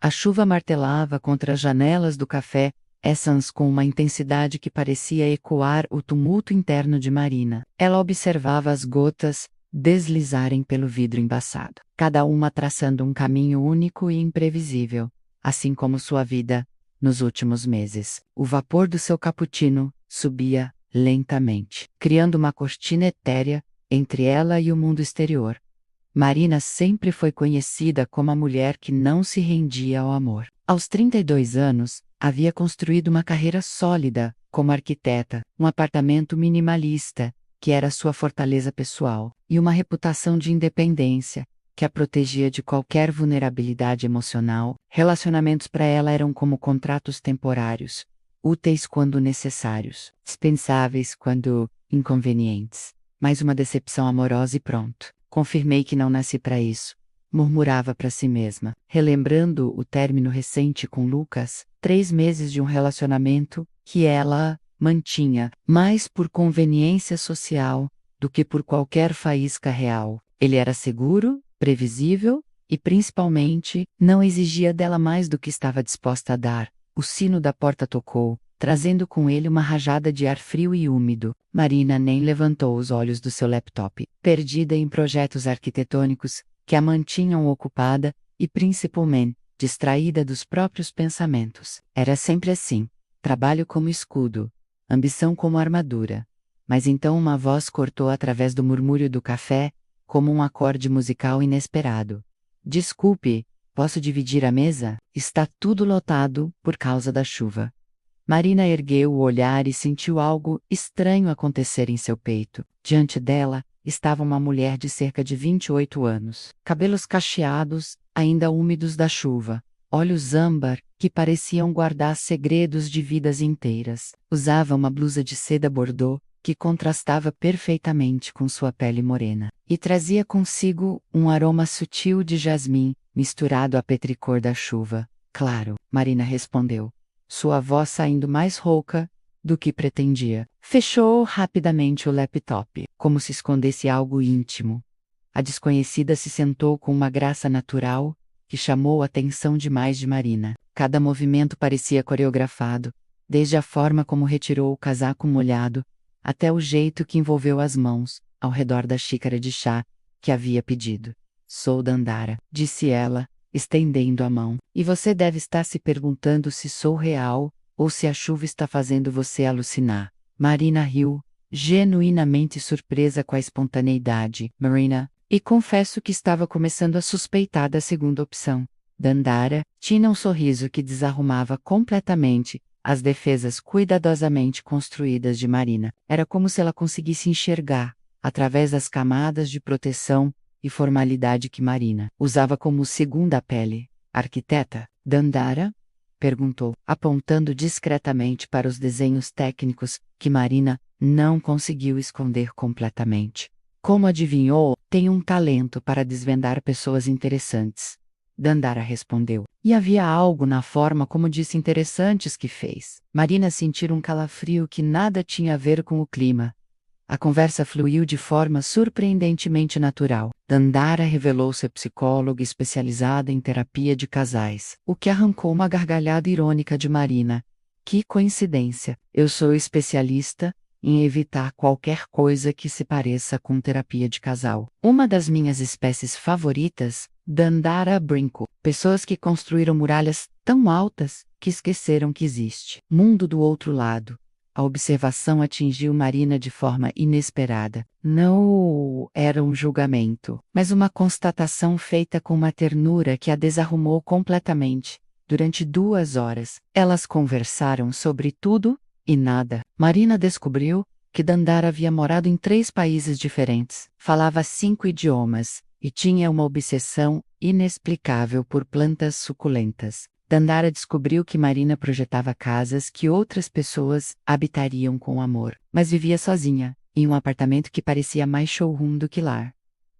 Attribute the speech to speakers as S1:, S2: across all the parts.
S1: A chuva martelava contra as janelas do café Essence com uma intensidade que parecia ecoar o tumulto interno de Marina. Ela observava as gotas deslizarem pelo vidro embaçado, cada uma traçando um caminho único e imprevisível, assim como sua vida nos últimos meses. O vapor do seu cappuccino subia lentamente, criando uma cortina etérea entre ela e o mundo exterior. Marina sempre foi conhecida como a mulher que não se rendia ao amor. Aos 32 anos, havia construído uma carreira sólida como arquiteta, um apartamento minimalista, que era sua fortaleza pessoal, e uma reputação de independência, que a protegia de qualquer vulnerabilidade emocional. Relacionamentos para ela eram como contratos temporários, úteis quando necessários, dispensáveis quando inconvenientes. Mais uma decepção amorosa e pronto. Confirmei que não nasci para isso, murmurava para si mesma, relembrando o término recente com Lucas, 3 meses de um relacionamento que ela mantinha mais por conveniência social do que por qualquer faísca real. Ele era seguro, previsível e, principalmente, não exigia dela mais do que estava disposta a dar. O sino da porta tocou, trazendo com ele uma rajada de ar frio e úmido. Marina nem levantou os olhos do seu laptop, perdida em projetos arquitetônicos que a mantinham ocupada e, principalmente, distraída dos próprios pensamentos. Era sempre assim: trabalho como escudo, ambição como armadura. Mas então uma voz cortou através do murmúrio do café, como um acorde musical inesperado. Desculpe, posso dividir a mesa? Está tudo lotado por causa da chuva. Marina ergueu o olhar e sentiu algo estranho acontecer em seu peito. Diante dela, estava uma mulher de cerca de 28 anos. Cabelos cacheados, ainda úmidos da chuva. Olhos âmbar, que pareciam guardar segredos de vidas inteiras. Usava uma blusa de seda bordô, que contrastava perfeitamente com sua pele morena. E trazia consigo um aroma sutil de jasmim, misturado à petricor da chuva. Claro, Marina respondeu, sua voz saindo mais rouca do que pretendia. Fechou rapidamente o laptop, como se escondesse algo íntimo. A desconhecida se sentou com uma graça natural, que chamou a atenção demais de Marina. Cada movimento parecia coreografado, desde a forma como retirou o casaco molhado, até o jeito que envolveu as mãos, ao redor da xícara de chá, que havia pedido. Sou Dandara, disse ela, estendendo a mão. E você deve estar se perguntando se sou real, ou se a chuva está fazendo você alucinar. Marina riu, genuinamente surpresa com a espontaneidade. Marina, e confesso que estava começando a suspeitar da segunda opção. Dandara tinha um sorriso que desarrumava completamente as defesas cuidadosamente construídas de Marina. Era como se ela conseguisse enxergar, através das camadas de proteção e formalidade que Marina usava como segunda pele. Arquiteta, Dandara? Perguntou, apontando discretamente para os desenhos técnicos que Marina não conseguiu esconder completamente. Como adivinhou, tenho um talento para desvendar pessoas interessantes. Dandara respondeu. E havia algo na forma como disse interessantes que fez Marina sentir um calafrio que nada tinha a ver com o clima. A conversa fluiu de forma surpreendentemente natural. Dandara revelou ser psicóloga especializada em terapia de casais, o que arrancou uma gargalhada irônica de Marina. Que coincidência! Eu sou especialista em evitar qualquer coisa que se pareça com terapia de casal. Uma das minhas espécies favoritas, Dandara brincou. Pessoas que construíram muralhas tão altas que esqueceram que existe mundo do outro lado. A observação atingiu Marina de forma inesperada. Não era um julgamento, mas uma constatação feita com uma ternura que a desarrumou completamente. Durante 2 horas, elas conversaram sobre tudo e nada. Marina descobriu que Dandara havia morado em 3 países diferentes, falava 5 idiomas e tinha uma obsessão inexplicável por plantas suculentas. Dandara descobriu que Marina projetava casas que outras pessoas habitariam com amor, mas vivia sozinha, em um apartamento que parecia mais showroom do que lar.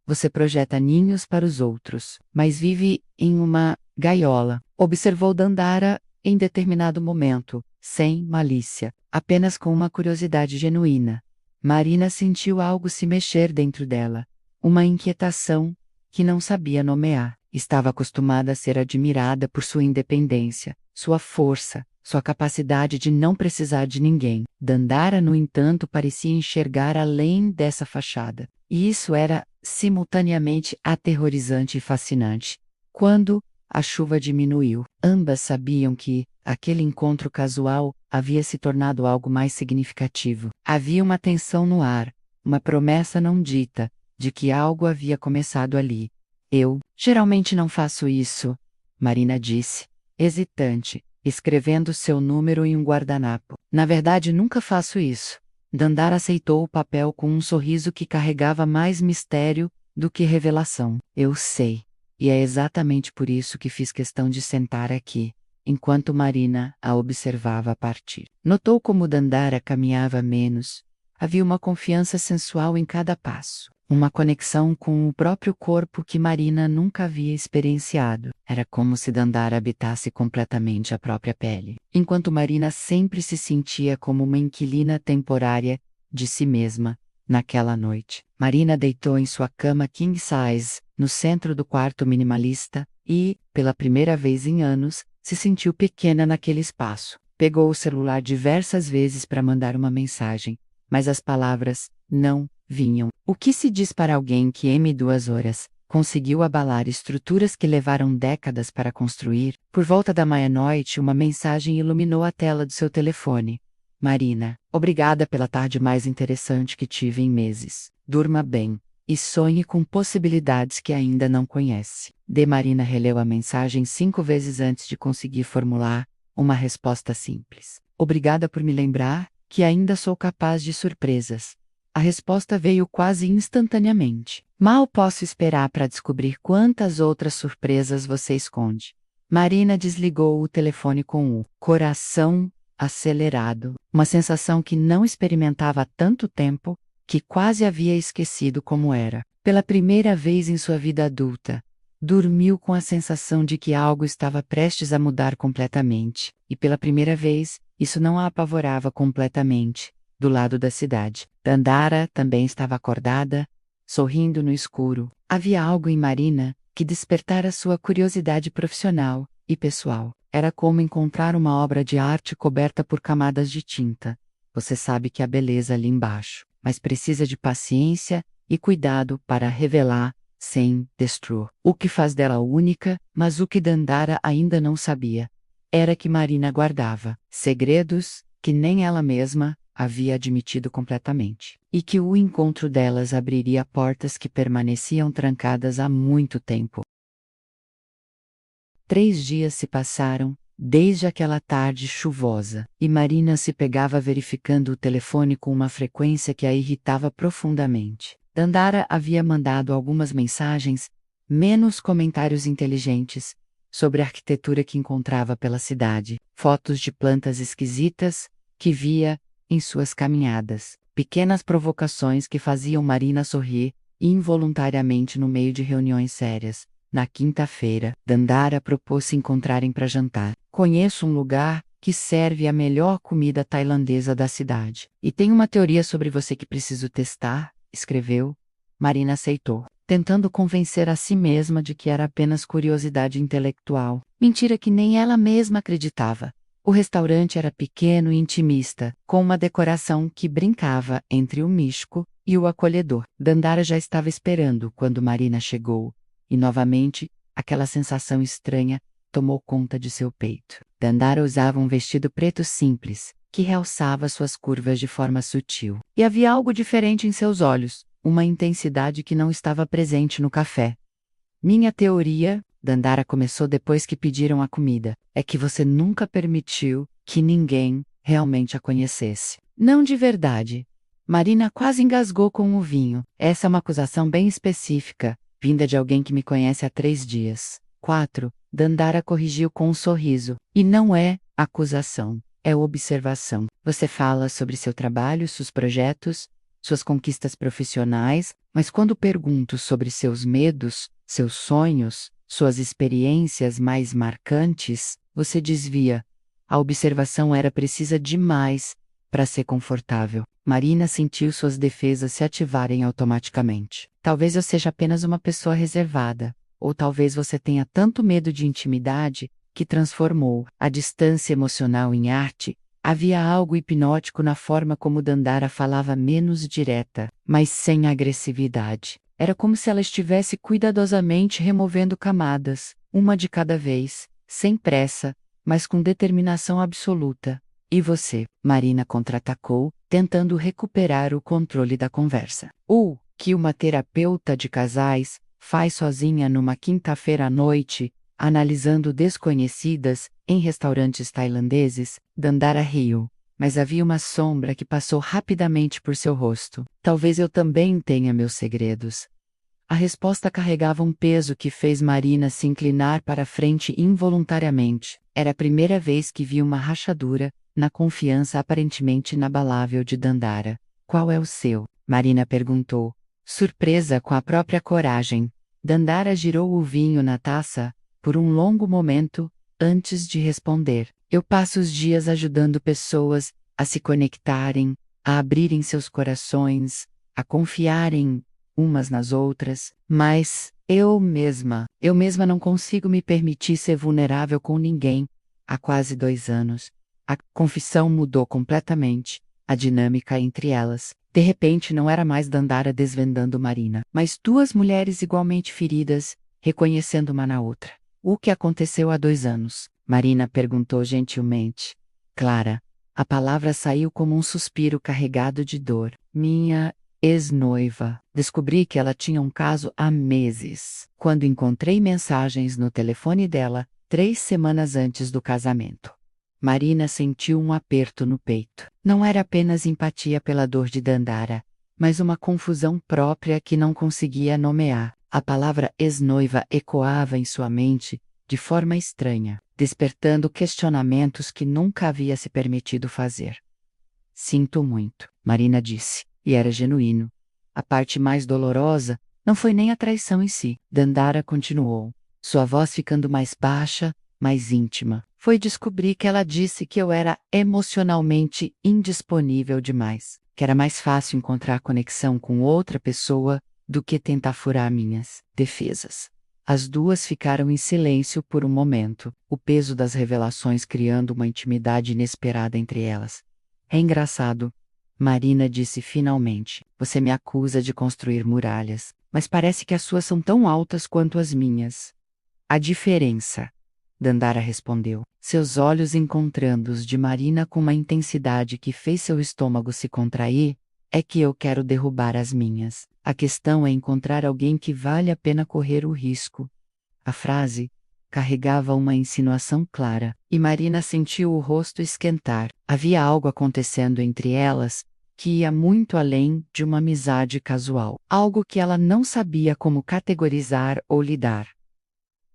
S1: Você projeta ninhos para os outros, mas vive em uma gaiola, observou Dandara em determinado momento, sem malícia, apenas com uma curiosidade genuína. Marina sentiu algo se mexer dentro dela, uma inquietação que não sabia nomear. Estava acostumada a ser admirada por sua independência, sua força, sua capacidade de não precisar de ninguém. Dandara, no entanto, parecia enxergar além dessa fachada. E isso era, simultaneamente, aterrorizante e fascinante. Quando a chuva diminuiu, ambas sabiam que aquele encontro casual havia se tornado algo mais significativo. Havia uma tensão no ar, uma promessa não dita, de que algo havia começado ali. Eu, geralmente não faço isso, Marina disse, hesitante, escrevendo seu número em um guardanapo. Na verdade, nunca faço isso. Dandara aceitou o papel com um sorriso que carregava mais mistério do que revelação. Eu sei. E é exatamente por isso que fiz questão de sentar aqui, enquanto Marina a observava partir. Notou como Dandara caminhava menos. Havia uma confiança sensual em cada passo. Uma conexão com o próprio corpo que Marina nunca havia experienciado. Era como se Dandara habitasse completamente a própria pele. Enquanto Marina sempre se sentia como uma inquilina temporária de si mesma, naquela noite. Marina deitou em sua cama king size, no centro do quarto minimalista, e, pela primeira vez em anos, se sentiu pequena naquele espaço. Pegou o celular diversas vezes para mandar uma mensagem, mas as palavras não vinham. O que se diz para alguém que em 2 horas conseguiu abalar estruturas que levaram décadas para construir? Por volta da meia-noite, uma mensagem iluminou a tela do seu telefone. Marina, obrigada pela tarde mais interessante que tive em meses. Durma bem e sonhe com possibilidades que ainda não conhece. Marina releu a mensagem 5 vezes antes de conseguir formular uma resposta simples. Obrigada por me lembrar que ainda sou capaz de surpresas. A resposta veio quase instantaneamente. Mal posso esperar para descobrir quantas outras surpresas você esconde. Marina desligou o telefone com o coração acelerado, uma sensação que não experimentava há tanto tempo, que quase havia esquecido como era. Pela primeira vez em sua vida adulta, dormiu com a sensação de que algo estava prestes a mudar completamente, e pela primeira vez, isso não a apavorava completamente. Do lado da cidade, Dandara também estava acordada, sorrindo no escuro. Havia algo em Marina que despertara sua curiosidade profissional e pessoal. Era como encontrar uma obra de arte coberta por camadas de tinta. Você sabe que há beleza ali embaixo, mas precisa de paciência e cuidado para revelar sem destruir. O que faz dela única, mas o que Dandara ainda não sabia, era que Marina guardava segredos que nem ela mesma havia admitido completamente, e que o encontro delas abriria portas que permaneciam trancadas há muito tempo. 3 dias se passaram, desde aquela tarde chuvosa, e Marina se pegava verificando o telefone com uma frequência que a irritava profundamente. Dandara havia mandado algumas mensagens, menos comentários inteligentes, sobre a arquitetura que encontrava pela cidade, fotos de plantas esquisitas que via em suas caminhadas, pequenas provocações que faziam Marina sorrir involuntariamente no meio de reuniões sérias. Na quinta-feira, Dandara propôs se encontrarem para jantar. Conheço um lugar que serve a melhor comida tailandesa da cidade. E tem uma teoria sobre você que preciso testar, escreveu. Marina aceitou, tentando convencer a si mesma de que era apenas curiosidade intelectual. Mentira que nem ela mesma acreditava. O restaurante era pequeno e intimista, com uma decoração que brincava entre o místico e o acolhedor. Dandara já estava esperando quando Marina chegou, e novamente, aquela sensação estranha tomou conta de seu peito. Dandara usava um vestido preto simples, que realçava suas curvas de forma sutil. E havia algo diferente em seus olhos, uma intensidade que não estava presente no café. Minha teoria, Dandara começou depois que pediram a comida, é que você nunca permitiu que ninguém realmente a conhecesse. Não de verdade. Marina quase engasgou com o vinho. Essa é uma acusação bem específica, vinda de alguém que me conhece há 3 dias. 4. Dandara corrigiu com um sorriso. E não é acusação, é observação. Você fala sobre seu trabalho, seus projetos, suas conquistas profissionais, mas quando pergunto sobre seus medos, seus sonhos, suas experiências mais marcantes, você desvia. A observação era precisa demais para ser confortável. Marina sentiu suas defesas se ativarem automaticamente. Talvez eu seja apenas uma pessoa reservada. ou talvez você tenha tanto medo de intimidade que transformou a distância emocional em arte. Havia algo hipnótico na forma como Dandara falava, menos direta, mas sem agressividade. Era como se ela estivesse cuidadosamente removendo camadas, uma de cada vez, sem pressa, mas com determinação absoluta. E você? Marina contra-atacou, tentando recuperar o controle da conversa. O que uma terapeuta de casais faz sozinha numa quinta-feira à noite, analisando desconhecidas em restaurantes tailandeses? Dandara riu, mas havia uma sombra que passou rapidamente por seu rosto. Talvez eu também tenha meus segredos. A resposta carregava um peso que fez Marina se inclinar para a frente involuntariamente. Era a primeira vez que via uma rachadura na confiança aparentemente inabalável de Dandara. Qual é o seu? Marina perguntou, surpresa com a própria coragem. Dandara girou o vinho na taça por um longo momento antes de responder. Eu passo os dias ajudando pessoas a se conectarem, a abrirem seus corações, a confiarem umas nas outras, mas eu mesma não consigo me permitir ser vulnerável com ninguém. Há quase 2 anos. A confissão mudou completamente a dinâmica entre elas. De repente não era mais Dandara desvendando Marina, mas duas mulheres igualmente feridas, reconhecendo uma na outra. O que aconteceu há 2 anos? Marina perguntou gentilmente. Clara. A palavra saiu como um suspiro carregado de dor. Minha ex-noiva. Descobri que ela tinha um caso há meses, quando encontrei mensagens no telefone dela, 3 semanas antes do casamento. Marina sentiu um aperto no peito. Não era apenas empatia pela dor de Dandara, mas uma confusão própria que não conseguia nomear. A palavra ex-noiva ecoava em sua mente de forma estranha, despertando questionamentos que nunca havia se permitido fazer. Sinto muito, Marina disse, e era genuíno. A parte mais dolorosa não foi nem a traição em si. Dandara continuou, sua voz ficando mais baixa, mais íntima. Foi descobrir que ela disse que eu era emocionalmente indisponível demais, que era mais fácil encontrar conexão com outra pessoa do que tentar furar minhas defesas. As duas ficaram em silêncio por um momento, o peso das revelações criando uma intimidade inesperada entre elas. É engraçado, Marina disse finalmente. Você me acusa de construir muralhas, mas parece que as suas são tão altas quanto as minhas. A diferença, Dandara respondeu, seus olhos encontrando os de Marina com uma intensidade que fez seu estômago se contrair, é que eu quero derrubar as minhas. A questão é encontrar alguém que vale a pena correr o risco. A frase carregava uma insinuação clara, e Marina sentiu o rosto esquentar. Havia algo acontecendo entre elas que ia muito além de uma amizade casual, algo que ela não sabia como categorizar ou lidar.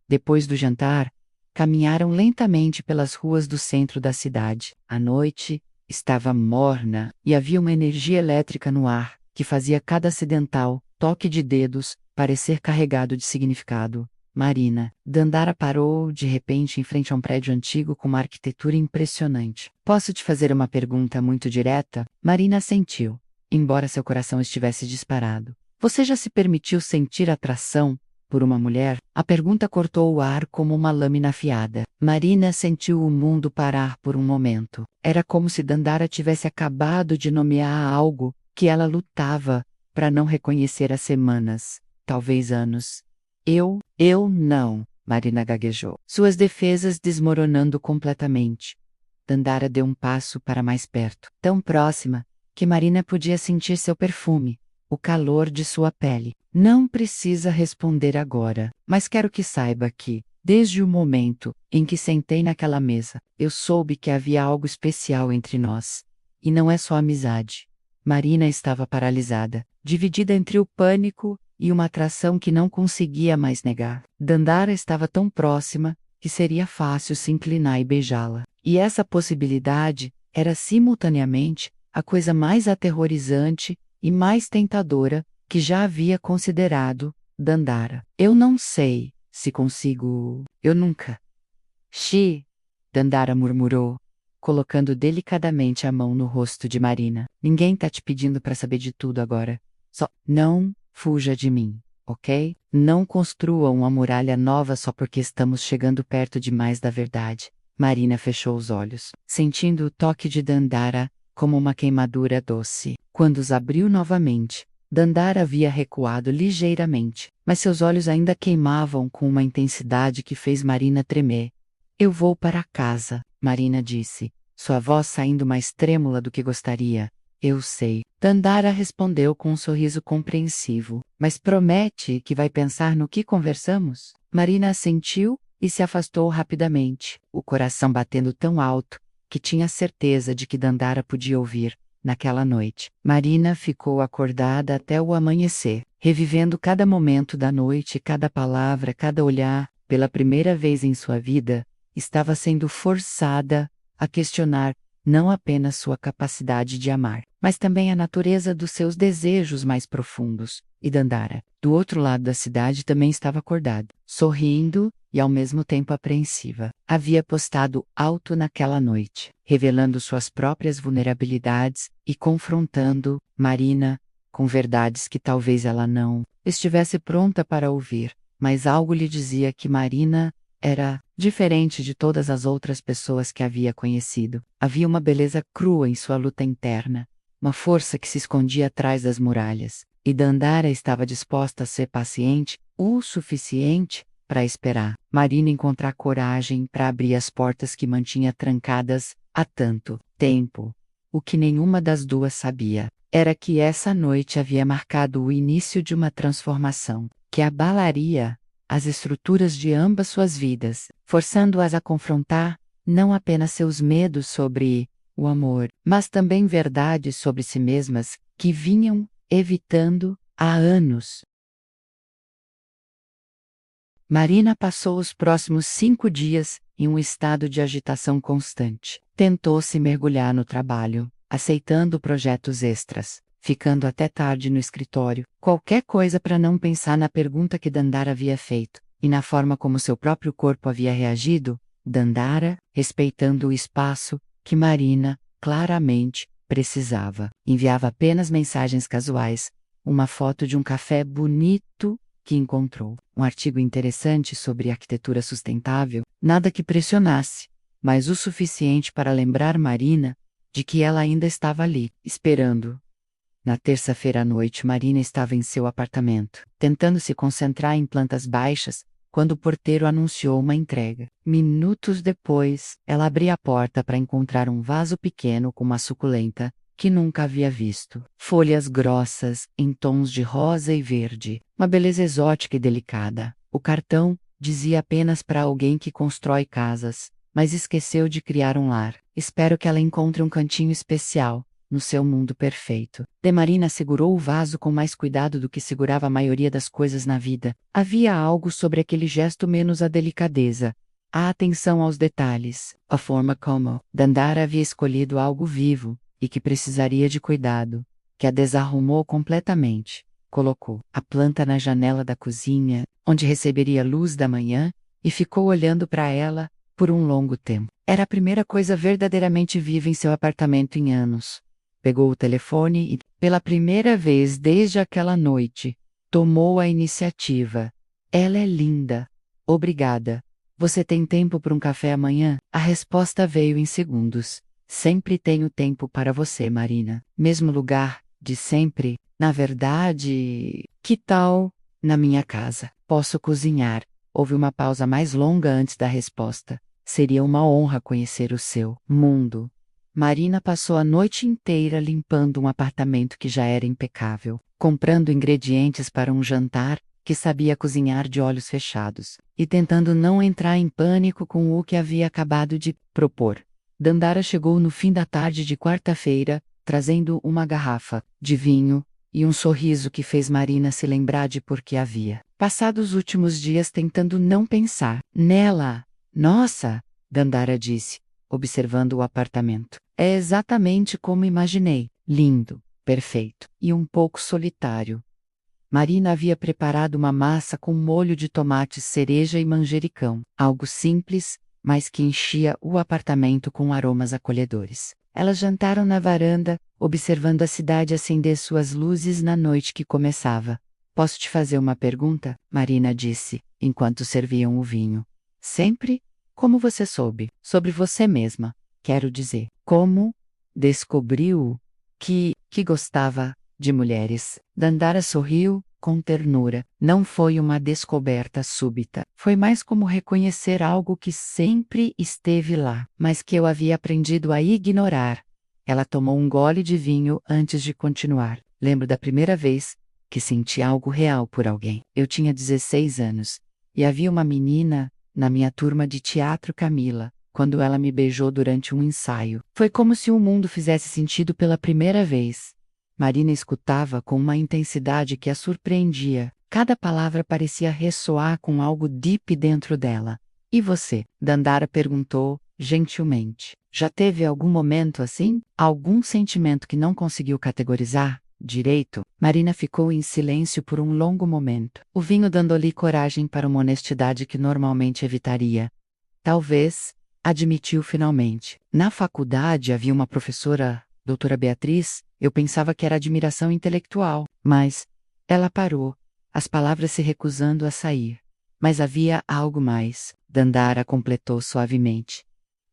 S1: Depois do jantar, caminharam lentamente pelas ruas do centro da cidade. A noite estava morna e havia uma energia elétrica no ar que fazia cada acidental toque de dedos parecer carregado de significado. Marina. Dandara parou de repente em frente a um prédio antigo com uma arquitetura impressionante. Posso te fazer uma pergunta muito direta? Marina assentiu, embora seu coração estivesse disparado. Você já se permitiu sentir atração por uma mulher? A pergunta cortou o ar como uma lâmina afiada. Marina sentiu o mundo parar por um momento. Era como se Dandara tivesse acabado de nomear algo que ela lutava para não reconhecer há semanas, talvez anos. Eu não, Marina gaguejou, suas defesas desmoronando completamente. Dandara deu um passo para mais perto, tão próxima, que Marina podia sentir seu perfume, o calor de sua pele. Não precisa responder agora, mas quero que saiba que, desde o momento em que sentei naquela mesa, eu soube que havia algo especial entre nós. E não é só amizade. Marina estava paralisada, dividida entre o pânico e uma atração que não conseguia mais negar. Dandara estava tão próxima que seria fácil se inclinar e beijá-la. E essa possibilidade era simultaneamente a coisa mais aterrorizante e mais tentadora que já havia considerado Dandara. Eu não sei se consigo. Eu nunca. Dandara murmurou, colocando delicadamente a mão no rosto de Marina. Ninguém tá te pedindo para saber de tudo agora. Só não fuja de mim. ok? Não construa uma muralha nova só porque estamos chegando perto demais da verdade. Marina fechou os olhos, sentindo o toque de Dandara como uma queimadura doce. Quando os abriu novamente, Dandara havia recuado ligeiramente, mas seus olhos ainda queimavam com uma intensidade que fez Marina tremer. Eu vou para casa, Marina disse, sua voz saindo mais trêmula do que gostaria. Eu sei. Dandara respondeu com um sorriso compreensivo. Mas promete que vai pensar no que conversamos? Marina assentiu e se afastou rapidamente, o coração batendo tão alto que tinha certeza de que Dandara podia ouvir. Naquela noite, Marina ficou acordada até o amanhecer, revivendo cada momento da noite, cada palavra, cada olhar. Pela primeira vez em sua vida, estava sendo forçada a questionar não apenas sua capacidade de amar, mas também a natureza dos seus desejos mais profundos. E Dandara, do outro lado da cidade, também estava acordada, sorrindo e ao mesmo tempo apreensiva. Havia postado alto naquela noite, revelando suas próprias vulnerabilidades e confrontando Marina com verdades que talvez ela não estivesse pronta para ouvir, mas algo lhe dizia que Marina era diferente de todas as outras pessoas que havia conhecido. Havia uma beleza crua em sua luta interna, uma força que se escondia atrás das muralhas, e Dandara estava disposta a ser paciente o suficiente para esperar Marina encontrar coragem para abrir as portas que mantinha trancadas há tanto tempo. O que nenhuma das duas sabia era que essa noite havia marcado o início de uma transformação que abalaria as estruturas de ambas suas vidas, forçando-as a confrontar não apenas seus medos sobre o amor, mas também verdades sobre si mesmas que vinham evitando há anos. Marina passou os próximos 5 dias em um estado de agitação constante. Tentou se mergulhar no trabalho, aceitando projetos extras, ficando até tarde no escritório, qualquer coisa para não pensar na pergunta que Dandara havia feito, e na forma como seu próprio corpo havia reagido. Dandara, respeitando o espaço que Marina, claramente, precisava, enviava apenas mensagens casuais, uma foto de um café bonito que encontrou, um artigo interessante sobre arquitetura sustentável, nada que pressionasse, mas o suficiente para lembrar Marina de que ela ainda estava ali, esperando. Na terça-feira à noite, Marina estava em seu apartamento, tentando se concentrar em plantas baixas, quando o porteiro anunciou uma entrega. Minutos depois, ela abria a porta para encontrar um vaso pequeno com uma suculenta que nunca havia visto. Folhas grossas, em tons de rosa e verde, uma beleza exótica e delicada. O cartão dizia apenas para alguém que constrói casas, mas esqueceu de criar um lar. Espero que ela encontre um cantinho especial no seu mundo perfeito. Marina segurou o vaso com mais cuidado do que segurava a maioria das coisas na vida. Havia algo sobre aquele gesto menos a delicadeza, a atenção aos detalhes, a forma como Dandara havia escolhido algo vivo e que precisaria de cuidado, que a desarrumou completamente. Colocou a planta na janela da cozinha, onde receberia luz da manhã, e ficou olhando para ela por um longo tempo. Era a primeira coisa verdadeiramente viva em seu apartamento em anos. Pegou o telefone e, pela primeira vez desde aquela noite, tomou a iniciativa. Ela é linda. Obrigada. Você tem tempo para um café amanhã? A resposta veio em segundos. Sempre tenho tempo para você, Marina. Mesmo lugar, de sempre. Na verdade, que tal na minha casa? Posso cozinhar. Houve uma pausa mais longa antes da resposta. Seria uma honra conhecer o seu mundo. Marina passou a noite inteira limpando um apartamento que já era impecável, comprando ingredientes para um jantar que sabia cozinhar de olhos fechados, e tentando não entrar em pânico com o que havia acabado de propor. Dandara chegou no fim da tarde de quarta-feira, trazendo uma garrafa de vinho e um sorriso que fez Marina se lembrar de por que havia passado os últimos dias tentando não pensar nela. Nossa, Dandara disse, observando o apartamento. É exatamente como imaginei. Lindo, perfeito e um pouco solitário. Marina havia preparado uma massa com molho de tomate cereja e manjericão. Algo simples, mas que enchia o apartamento com aromas acolhedores. Elas jantaram na varanda, observando a cidade acender suas luzes na noite que começava. Posso te fazer uma pergunta? Marina disse, enquanto serviam o vinho. Sempre? Como você soube? Sobre você mesma. Quero dizer, como descobriu que gostava de mulheres? Dandara sorriu com ternura. Não foi uma descoberta súbita. Foi mais como reconhecer algo que sempre esteve lá, mas que eu havia aprendido a ignorar. Ela tomou um gole de vinho antes de continuar. Lembro da primeira vez que senti algo real por alguém. Eu tinha 16 anos e havia uma menina na minha turma de teatro, Camila, quando ela me beijou durante um ensaio. Foi como se o mundo fizesse sentido pela primeira vez. Marina escutava com uma intensidade que a surpreendia. Cada palavra parecia ressoar com algo deep dentro dela. E você? Dandara perguntou, gentilmente. Já teve algum momento assim? Algum sentimento que não conseguiu categorizar direito? Marina ficou em silêncio por um longo momento, o vinho dando-lhe coragem para uma honestidade que normalmente evitaria. Talvez, admitiu finalmente. Na faculdade havia uma professora, doutora Beatriz, eu pensava que era admiração intelectual, mas ela parou, as palavras se recusando a sair. Mas havia algo mais, Dandara completou suavemente.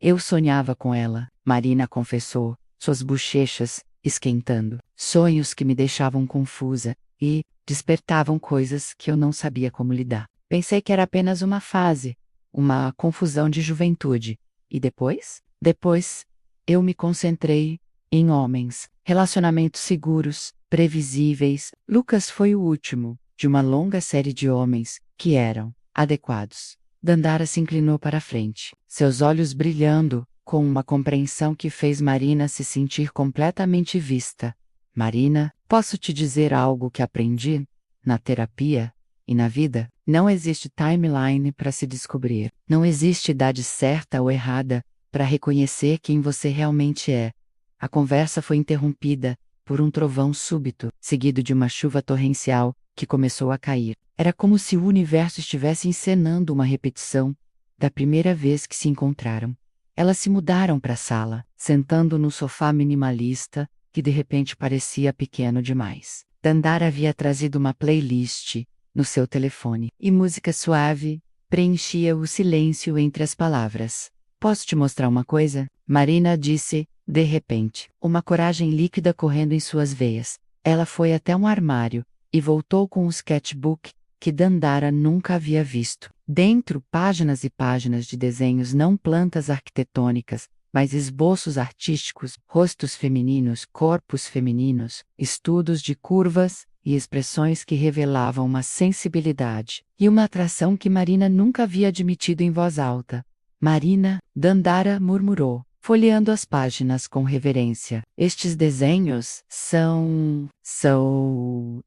S1: Eu sonhava com ela, Marina confessou, suas bochechas esquentando. Sonhos que me deixavam confusa e despertavam coisas que eu não sabia como lidar. Pensei que era apenas uma fase, uma confusão de juventude. E depois? Depois, eu me concentrei em homens, relacionamentos seguros, previsíveis. Lucas foi o último de uma longa série de homens que eram adequados. Dandara se inclinou para a frente, seus olhos brilhando com uma compreensão que fez Marina se sentir completamente vista. Marina, posso te dizer algo que aprendi? Na terapia e na vida, não existe timeline para se descobrir. Não existe idade certa ou errada para reconhecer quem você realmente é. A conversa foi interrompida por um trovão súbito, seguido de uma chuva torrencial que começou a cair. Era como se o universo estivesse encenando uma repetição da primeira vez que se encontraram. Elas se mudaram para a sala, sentando no sofá minimalista, que de repente parecia pequeno demais. Dandara havia trazido uma playlist no seu telefone, e música suave preenchia o silêncio entre as palavras. Posso te mostrar uma coisa? Marina disse, de repente, uma coragem líquida correndo em suas veias. Ela foi até um armário e voltou com um sketchbook que Dandara nunca havia visto. Dentro, páginas e páginas de desenhos, não plantas arquitetônicas, mas esboços artísticos, rostos femininos, corpos femininos, estudos de curvas e expressões que revelavam uma sensibilidade e uma atração que Marina nunca havia admitido em voz alta. Marina, Dandara murmurou, folheando as páginas com reverência. Estes desenhos são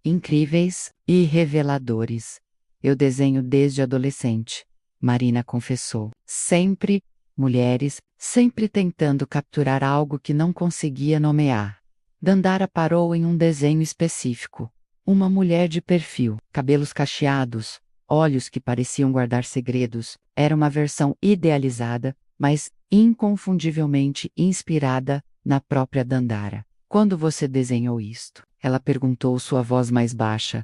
S1: incríveis e reveladores. Eu desenho desde adolescente, Marina confessou. Sempre mulheres, sempre tentando capturar algo que não conseguia nomear. Dandara parou em um desenho específico. Uma mulher de perfil, cabelos cacheados, olhos que pareciam guardar segredos. Era uma versão idealizada, mas inconfundivelmente inspirada na própria Dandara. Quando você desenhou isto? Ela perguntou, sua voz mais baixa.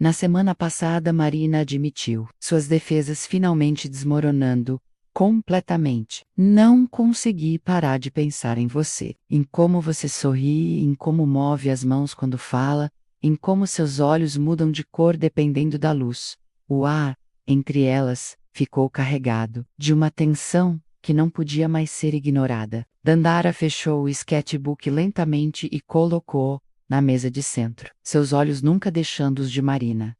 S1: Na semana passada, Marina admitiu, suas defesas finalmente desmoronando completamente. Não consegui parar de pensar em você, em como você sorri, em como move as mãos quando fala, em como seus olhos mudam de cor dependendo da luz. O ar, entre elas, ficou carregado de uma tensão que não podia mais ser ignorada. Dandara fechou o sketchbook lentamente e colocou na mesa de centro, seus olhos nunca deixando os de Marina.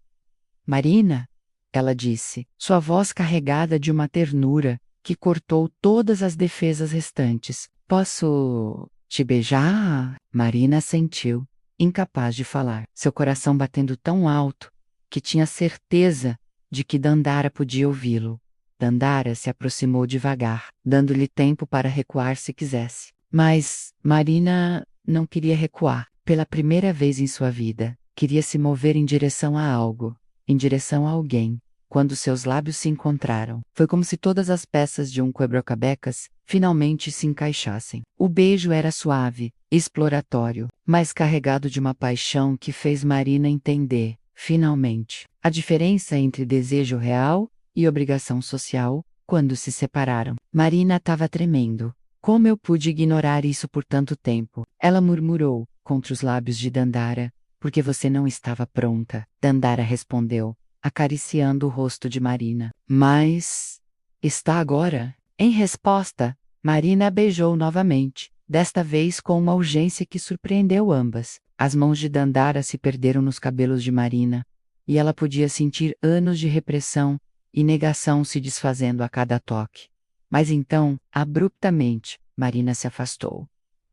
S1: Marina, ela disse, sua voz carregada de uma ternura que cortou todas as defesas restantes. Posso te beijar? Marina assentiu, incapaz de falar, seu coração batendo tão alto que tinha certeza de que Dandara podia ouvi-lo. Dandara se aproximou devagar, dando-lhe tempo para recuar se quisesse. Mas Marina não queria recuar. Pela primeira vez em sua vida, queria se mover em direção a algo, em direção a alguém. Quando seus lábios se encontraram, foi como se todas as peças de um quebra-cabeças finalmente se encaixassem. O beijo era suave, exploratório, mas carregado de uma paixão que fez Marina entender finalmente. A diferença entre desejo real e obrigação social, quando se separaram. Marina estava tremendo. Como eu pude ignorar isso por tanto tempo? Ela murmurou, contra os lábios de Dandara. Porque você não estava pronta, Dandara respondeu, acariciando o rosto de Marina. Mas... está agora? Em resposta, Marina a beijou novamente, desta vez com uma urgência que surpreendeu ambas. As mãos de Dandara se perderam nos cabelos de Marina, e ela podia sentir anos de repressão e negação se desfazendo a cada toque. Mas então, abruptamente, Marina se afastou.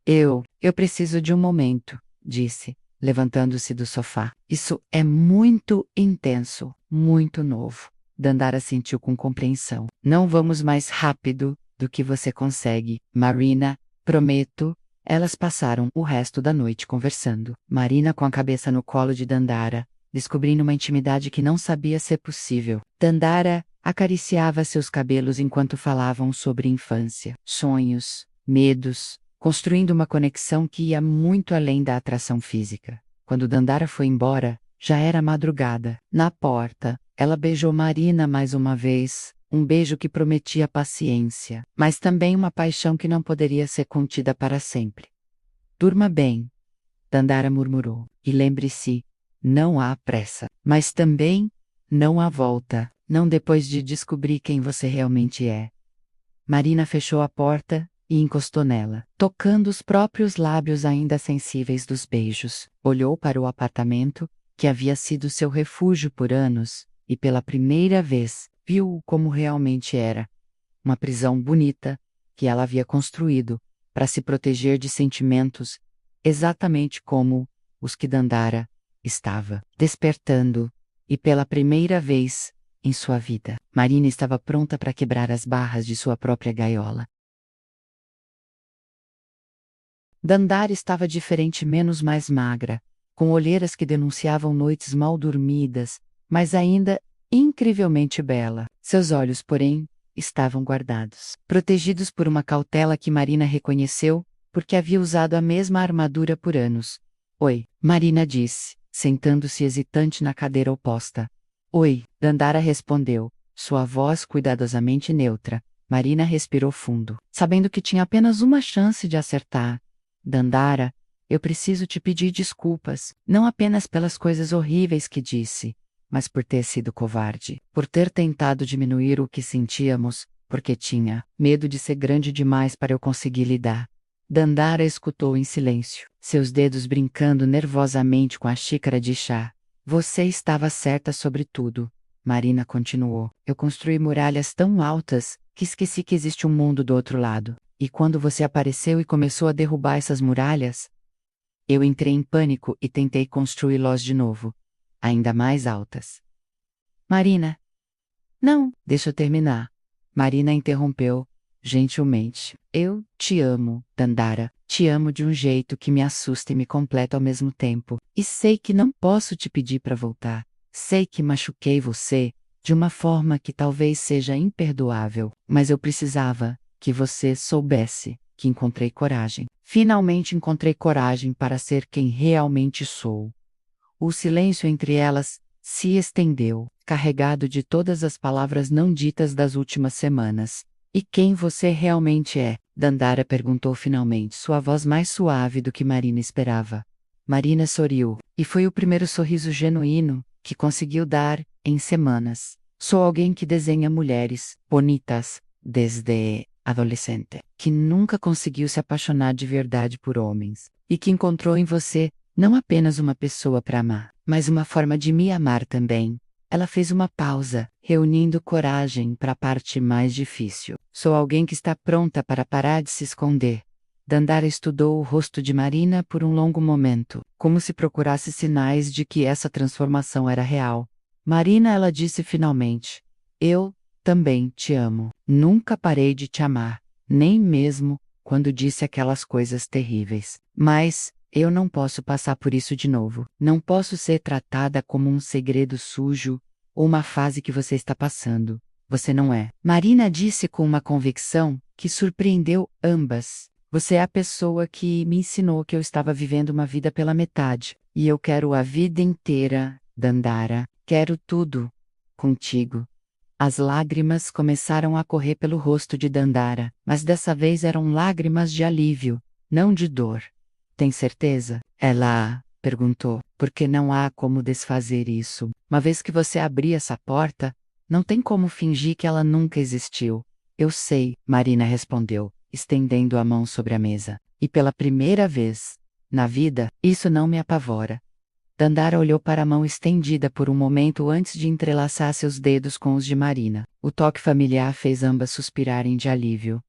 S1: Eu preciso de um momento, disse, levantando-se do sofá. Isso é muito intenso, muito novo. Dandara sentiu com compreensão. Não vamos mais rápido do que você consegue, Marina, prometo. Elas passaram o resto da noite conversando. Marina com a cabeça no colo de Dandara, descobrindo uma intimidade que não sabia ser possível. Dandara acariciava seus cabelos enquanto falavam sobre infância, sonhos, medos, construindo uma conexão que ia muito além da atração física. Quando Dandara foi embora, já era madrugada. Na porta, ela beijou Marina mais uma vez, um beijo que prometia paciência, mas também uma paixão que não poderia ser contida para sempre. Durma bem, Dandara murmurou, e lembre-se, não há pressa, mas também não há volta, não depois de descobrir quem você realmente é. Marina fechou a porta e encostou nela, tocando os próprios lábios ainda sensíveis dos beijos. Olhou para o apartamento, que havia sido seu refúgio por anos, e pela primeira vez viu-o como realmente era. Uma prisão bonita, que ela havia construído, para se proteger de sentimentos, exatamente como os que Dandara estava despertando, e pela primeira vez em sua vida, Marina estava pronta para quebrar as barras de sua própria gaiola. Dandara estava diferente, menos mais magra, com olheiras que denunciavam noites mal dormidas, mas ainda incrivelmente bela. Seus olhos, porém, estavam guardados, protegidos por uma cautela que Marina reconheceu, porque havia usado a mesma armadura por anos. Oi, Marina disse, sentando-se hesitante na cadeira oposta. Oi, Dandara respondeu, sua voz cuidadosamente neutra. Marina respirou fundo, sabendo que tinha apenas uma chance de acertar. Dandara, eu preciso te pedir desculpas, não apenas pelas coisas horríveis que disse, mas por ter sido covarde, por ter tentado diminuir o que sentíamos, porque tinha medo de ser grande demais para eu conseguir lidar. Dandara escutou em silêncio, seus dedos brincando nervosamente com a xícara de chá. Você estava certa sobre tudo, Marina continuou. Eu construí muralhas tão altas que esqueci que existe um mundo do outro lado. E quando você apareceu e começou a derrubar essas muralhas, eu entrei em pânico e tentei construí-las de novo, ainda mais altas. Marina. Não, deixa eu terminar. Marina interrompeu, gentilmente. Eu te amo, Dandara. Te amo de um jeito que me assusta e me completa ao mesmo tempo. E sei que não posso te pedir para voltar. Sei que machuquei você, de uma forma que talvez seja imperdoável, mas eu precisava que você soubesse que encontrei coragem. Finalmente encontrei coragem para ser quem realmente sou. O silêncio entre elas se estendeu, carregado de todas as palavras não ditas das últimas semanas. E quem você realmente é? Dandara perguntou finalmente, sua voz mais suave do que Marina esperava. Marina sorriu, e foi o primeiro sorriso genuíno que conseguiu dar em semanas. Sou alguém que desenha mulheres bonitas desde adolescente, que nunca conseguiu se apaixonar de verdade por homens, e que encontrou em você não apenas uma pessoa para amar, mas uma forma de me amar também. Ela fez uma pausa, reunindo coragem para a parte mais difícil. Sou alguém que está pronta para parar de se esconder. Dandara estudou o rosto de Marina por um longo momento, como se procurasse sinais de que essa transformação era real. Marina, ela disse finalmente, eu também te amo. Nunca parei de te amar, nem mesmo quando disse aquelas coisas terríveis. Mas eu não posso passar por isso de novo. Não posso ser tratada como um segredo sujo ou uma fase que você está passando. Você não é. Marina disse com uma convicção que surpreendeu ambas. Você é a pessoa que me ensinou que eu estava vivendo uma vida pela metade, e eu quero a vida inteira Dandara, quero tudo contigo. As lágrimas começaram a correr pelo rosto de Dandara, mas dessa vez eram lágrimas de alívio, não de dor. Tem certeza? Ela perguntou, porque não há como desfazer isso. Uma vez que você abrir essa porta, não tem como fingir que ela nunca existiu. Eu sei, Marina respondeu, estendendo a mão sobre a mesa. E pela primeira vez na vida, isso não me apavora. Dandara olhou para a mão estendida por um momento antes de entrelaçar seus dedos com os de Marina. O toque familiar fez ambas suspirarem de alívio.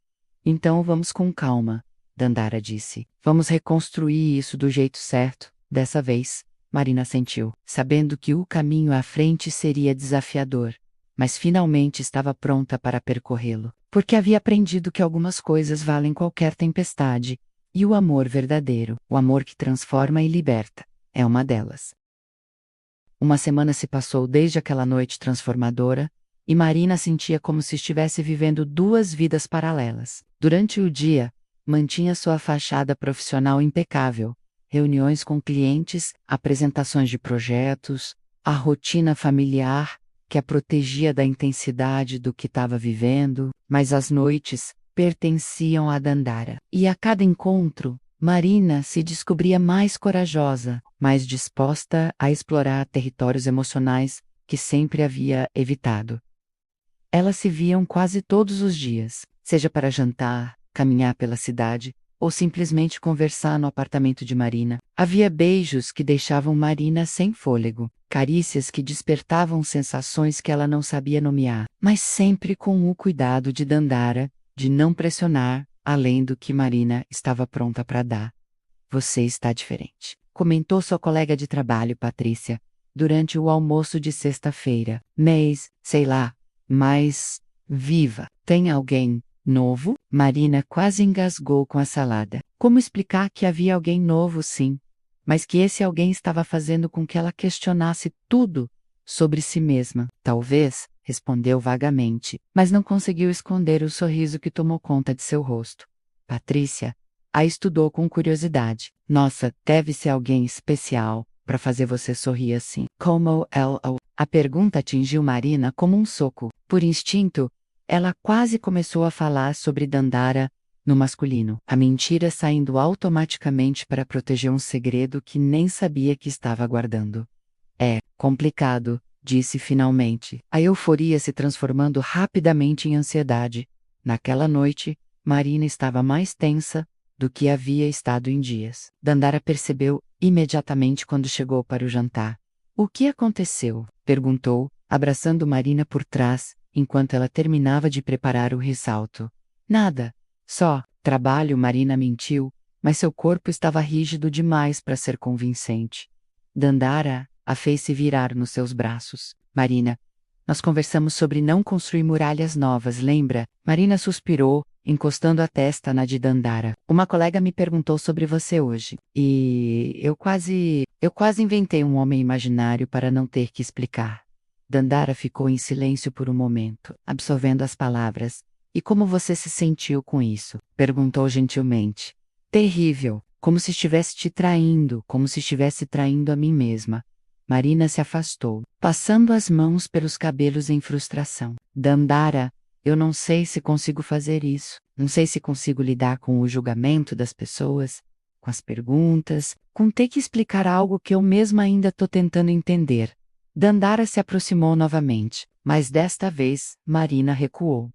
S1: Então vamos com calma, Dandara disse. Vamos reconstruir isso do jeito certo, dessa vez. Marina assentiu, sabendo que o caminho à frente seria desafiador, mas finalmente estava pronta para percorrê-lo, porque havia aprendido que algumas coisas valem qualquer tempestade, e o amor verdadeiro, o amor que transforma e liberta, é uma delas. Uma semana se passou desde aquela noite transformadora, e Marina sentia como se estivesse vivendo duas vidas paralelas. Durante o dia, mantinha sua fachada profissional impecável, reuniões com clientes, apresentações de projetos, a rotina familiar, que a protegia da intensidade do que estava vivendo, mas as noites pertenciam a Dandara. E a cada encontro, Marina se descobria mais corajosa, mais disposta a explorar territórios emocionais que sempre havia evitado. Elas se viam quase todos os dias, seja para jantar, caminhar pela cidade, ou simplesmente conversar no apartamento de Marina. Havia beijos que deixavam Marina sem fôlego, carícias que despertavam sensações que ela não sabia nomear, mas sempre com o cuidado de Dandara, de não pressionar, além do que Marina estava pronta para dar. Você está diferente, comentou sua colega de trabalho, Patrícia, durante o almoço de sexta-feira. Mas, sei lá, mais viva. Tem alguém novo? Marina quase engasgou com a salada. Como explicar que havia alguém novo, sim, mas que esse alguém estava fazendo com que ela questionasse tudo sobre si mesma? Talvez, respondeu vagamente, mas não conseguiu esconder o sorriso que tomou conta de seu rosto. Patrícia a estudou com curiosidade. Nossa, deve ser alguém especial para fazer você sorrir assim. Como ela? A pergunta atingiu Marina como um soco. Por instinto, ela quase começou a falar sobre Dandara no masculino, a mentira saindo automaticamente para proteger um segredo que nem sabia que estava guardando. É complicado, disse finalmente, a euforia se transformando rapidamente em ansiedade. Naquela noite, Marina estava mais tensa do que havia estado em dias. Dandara percebeu imediatamente quando chegou para o jantar. O que aconteceu? Perguntou, abraçando Marina por trás, enquanto ela terminava de preparar o ressalto. Nada. Só trabalho, Marina mentiu, mas seu corpo estava rígido demais para ser convincente. Dandara a fez-se virar nos seus braços. Marina, nós conversamos sobre não construir muralhas novas, lembra? Marina suspirou, encostando a testa na de Dandara. Uma colega me perguntou sobre você hoje. E eu quase inventei um homem imaginário para não ter que explicar. Dandara ficou em silêncio por um momento, absorvendo as palavras. E como você se sentiu com isso? Perguntou gentilmente. Terrível, como se estivesse te traindo, como se estivesse traindo a mim mesma. Marina se afastou, passando as mãos pelos cabelos em frustração. Dandara, eu não sei se consigo fazer isso. Não sei se consigo lidar com o julgamento das pessoas, com as perguntas, com ter que explicar algo que eu mesma ainda estou tentando entender. Dandara se aproximou novamente, mas desta vez, Marina recuou.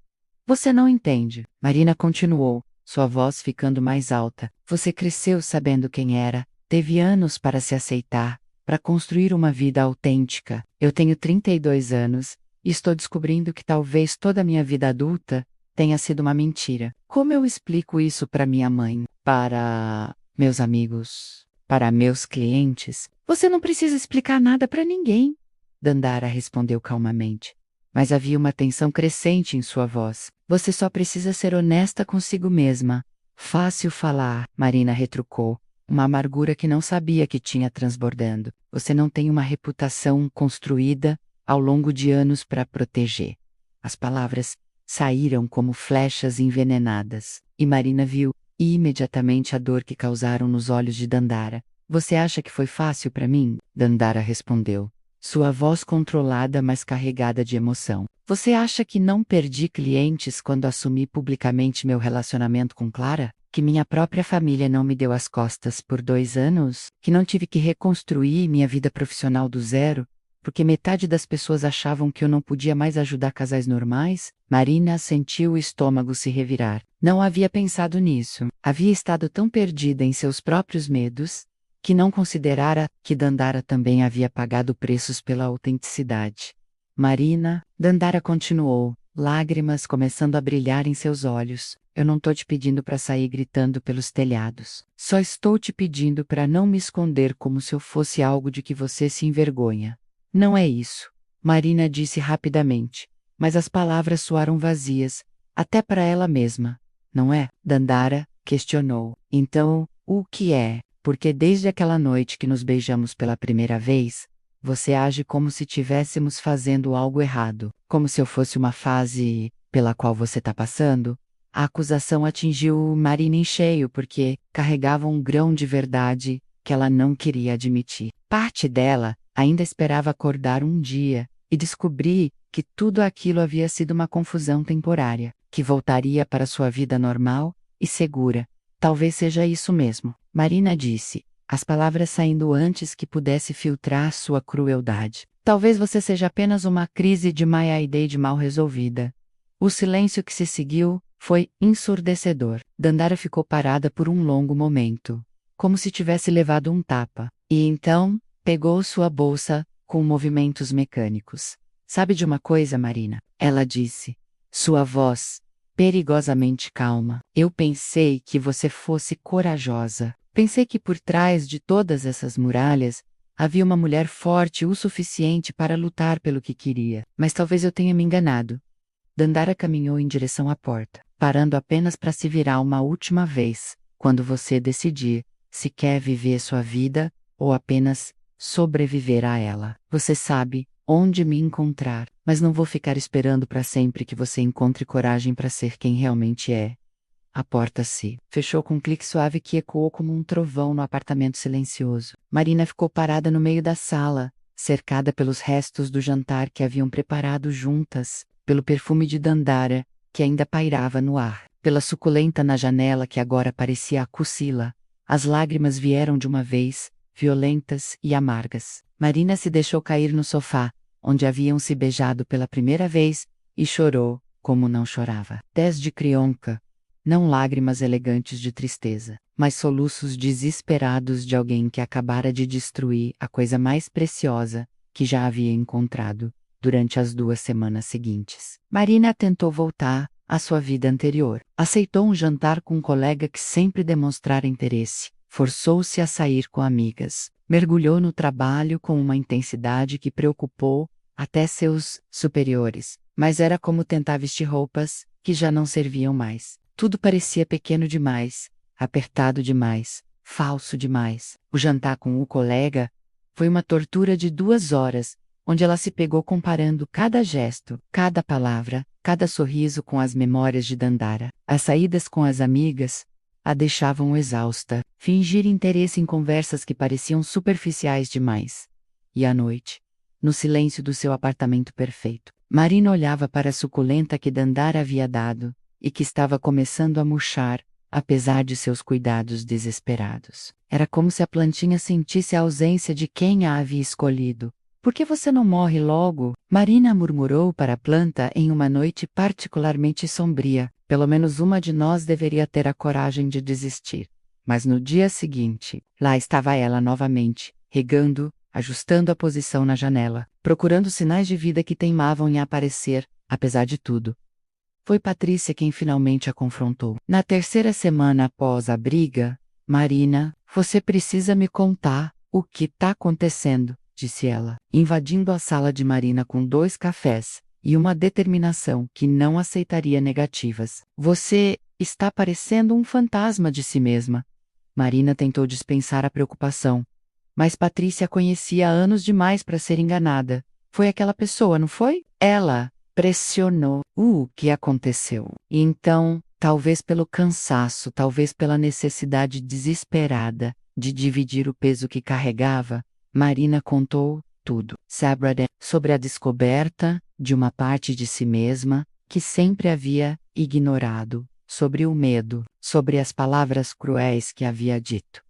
S1: Você não entende, Marina continuou, sua voz ficando mais alta. Você cresceu sabendo quem era, teve anos para se aceitar, para construir uma vida autêntica. Eu tenho 32 anos, e estou descobrindo que talvez toda a minha vida adulta tenha sido uma mentira. Como eu explico isso para minha mãe, para meus amigos, para meus clientes? Você não precisa explicar nada para ninguém, Dandara respondeu calmamente. Mas havia uma tensão crescente em sua voz. Você só precisa ser honesta consigo mesma. Fácil falar, Marina retrucou, uma amargura que não sabia que tinha transbordando. Você não tem uma reputação construída ao longo de anos para proteger. As palavras saíram como flechas envenenadas, e Marina viu imediatamente a dor que causaram nos olhos de Dandara. Você acha que foi fácil para mim? Dandara respondeu. sua voz controlada mas carregada de emoção. Você acha que não perdi clientes quando assumi publicamente meu relacionamento com Clara? Que minha própria família não me deu as costas por 2 anos? Que não tive que reconstruir minha vida profissional do zero? Porque metade das pessoas achavam que eu não podia mais ajudar casais normais? Marina sentiu o estômago se revirar. Não havia pensado nisso. Havia estado tão perdida em seus próprios medos, que não considerara que Dandara também havia pagado preços pela autenticidade. Marina, Dandara continuou, lágrimas começando a brilhar em seus olhos. Eu não tô te pedindo para sair gritando pelos telhados. Só estou te pedindo para não me esconder como se eu fosse algo de que você se envergonha. Não é isso, Marina disse rapidamente, mas as palavras soaram vazias, até para ela mesma. Não é? Dandara questionou. Então, o que é? Porque desde aquela noite que nos beijamos pela primeira vez, você age como se estivéssemos fazendo algo errado, como se eu fosse uma fase pela qual você está passando. A acusação atingiu Marina em cheio porque carregava um grão de verdade que ela não queria admitir. Parte dela ainda esperava acordar um dia e descobrir que tudo aquilo havia sido uma confusão temporária, que voltaria para sua vida normal e segura. Talvez seja isso mesmo, Marina disse, as palavras saindo antes que pudesse filtrar sua crueldade. Talvez você seja apenas uma crise de Maya-Ideide mal resolvida. O silêncio que se seguiu foi ensurdecedor. Dandara ficou parada por um longo momento, como se tivesse levado um tapa. E então, pegou sua bolsa, com movimentos mecânicos. Sabe de uma coisa, Marina? Ela disse. Sua voz, perigosamente calma. Eu pensei que você fosse corajosa. Pensei que por trás de todas essas muralhas, havia uma mulher forte o suficiente para lutar pelo que queria. Mas talvez eu tenha me enganado. Dandara caminhou em direção à porta, parando apenas para se virar uma última vez, quando você decidir se quer viver sua vida ou apenas sobreviver a ela. Você sabe onde me encontrar, mas não vou ficar esperando para sempre que você encontre coragem para ser quem realmente é. A porta se fechou com um clique suave que ecoou como um trovão no apartamento silencioso. Marina ficou parada no meio da sala, cercada pelos restos do jantar que haviam preparado juntas, pelo perfume de Dandara, que ainda pairava no ar, pela suculenta na janela que agora parecia acucila. As lágrimas vieram de uma vez, violentas e amargas. Marina se deixou cair no sofá, onde haviam se beijado pela primeira vez, e chorou, como não chorava. Tez de crionca. Não lágrimas elegantes de tristeza, mas soluços desesperados de alguém que acabara de destruir a coisa mais preciosa que já havia encontrado durante as 2 semanas seguintes. Marina tentou voltar à sua vida anterior. Aceitou um jantar com um colega que sempre demonstrara interesse. Forçou-se a sair com amigas. Mergulhou no trabalho com uma intensidade que preocupou até seus superiores. Mas era como tentar vestir roupas que já não serviam mais. Tudo parecia pequeno demais, apertado demais, falso demais. O jantar com o colega foi uma tortura de 2 horas, onde ela se pegou comparando cada gesto, cada palavra, cada sorriso com as memórias de Dandara. As saídas com as amigas a deixavam exausta, fingir interesse em conversas que pareciam superficiais demais. E à noite, no silêncio do seu apartamento perfeito, Marina olhava para a suculenta que Dandara havia dado, e que estava começando a murchar, apesar de seus cuidados desesperados. Era como se a plantinha sentisse a ausência de quem a havia escolhido. Por que você não morre logo? Marina murmurou para a planta em uma noite particularmente sombria. Pelo menos uma de nós deveria ter a coragem de desistir. Mas no dia seguinte, lá estava ela novamente, regando, ajustando a posição na janela, procurando sinais de vida que teimavam em aparecer, apesar de tudo. Foi Patrícia quem finalmente a confrontou. Na 3ª semana após a briga, Marina, você precisa me contar o que está acontecendo, disse ela, invadindo a sala de Marina com 2 cafés e uma determinação que não aceitaria negativas. Você está parecendo um fantasma de si mesma. Marina tentou dispensar a preocupação, mas Patrícia a conhecia há anos demais para ser enganada. Foi aquela pessoa, não foi? Ela pressionou. O que aconteceu? E então, talvez pelo cansaço, talvez pela necessidade desesperada de dividir o peso que carregava, Marina contou tudo. Sabrade sobre a descoberta de uma parte de si mesma que sempre havia ignorado, sobre o medo, sobre as palavras cruéis que havia dito.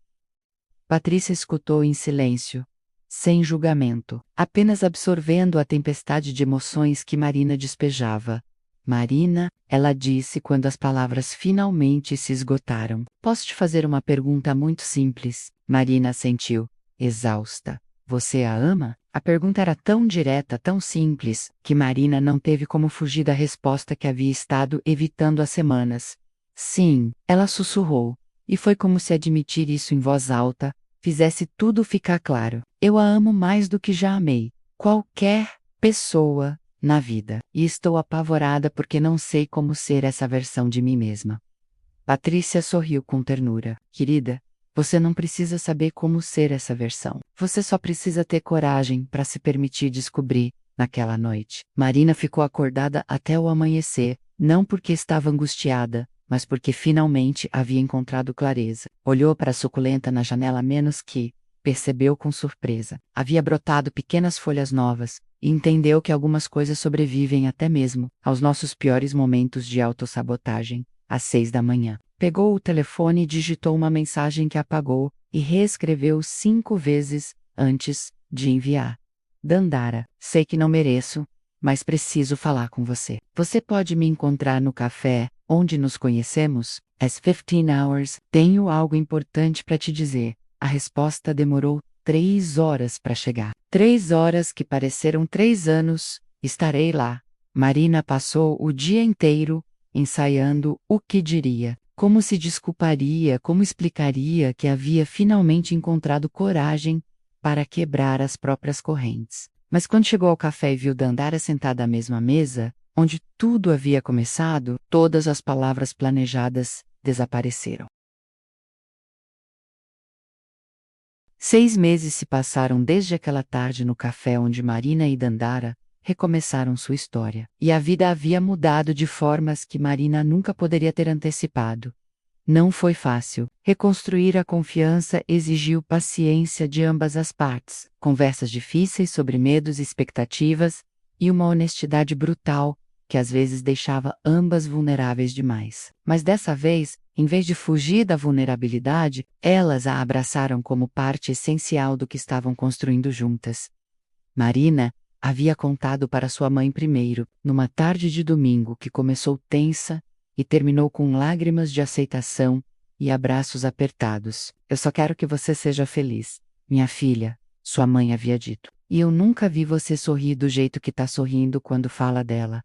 S1: Patrícia escutou em silêncio, sem julgamento, apenas absorvendo a tempestade de emoções que Marina despejava. Marina, ela disse quando as palavras finalmente se esgotaram. Posso te fazer uma pergunta muito simples? Marina assentiu, exausta. Você a ama? A pergunta era tão direta, tão simples, que Marina não teve como fugir da resposta que havia estado evitando há semanas. Sim, ela sussurrou, e foi como se admitir isso em voz alta fizesse tudo ficar claro. Eu a amo mais do que já amei qualquer pessoa na vida, e estou apavorada porque não sei como ser essa versão de mim mesma. Patrícia sorriu com ternura. Querida, você não precisa saber como ser essa versão. Você só precisa ter coragem para se permitir descobrir, naquela noite. Marina ficou acordada até o amanhecer, não porque estava angustiada, mas porque finalmente havia encontrado clareza. Olhou para a suculenta na janela menos que, percebeu com surpresa. Havia brotado pequenas folhas novas, e entendeu que algumas coisas sobrevivem até mesmo aos nossos piores momentos de autossabotagem. Às 6 da manhã. Pegou o telefone e digitou uma mensagem que apagou e reescreveu 5 vezes antes de enviar. Dandara, sei que não mereço, mas preciso falar com você. Você pode me encontrar no café, onde nos conhecemos? Às 15 hours, tenho algo importante para te dizer. A resposta demorou 3 horas para chegar. 3 horas que pareceram 3 anos. Estarei lá. Marina passou o dia inteiro ensaiando o que diria, como se desculparia, como explicaria que havia finalmente encontrado coragem para quebrar as próprias correntes. Mas quando chegou ao café e viu Dandara sentada à mesma mesa, onde tudo havia começado, todas as palavras planejadas desapareceram. 6 meses se passaram desde aquela tarde no café onde Marina e Dandara recomeçaram sua história. E a vida havia mudado de formas que Marina nunca poderia ter antecipado. Não foi fácil. Reconstruir a confiança exigiu paciência de ambas as partes, conversas difíceis sobre medos e expectativas, e uma honestidade brutal, que às vezes deixava ambas vulneráveis demais. Mas dessa vez, em vez de fugir da vulnerabilidade, elas a abraçaram como parte essencial do que estavam construindo juntas. Marina havia contado para sua mãe primeiro, numa tarde de domingo que começou tensa e terminou com lágrimas de aceitação e abraços apertados. Eu só quero que você seja feliz, minha filha, sua mãe havia dito. E eu nunca vi você sorrir do jeito que tá sorrindo quando fala dela.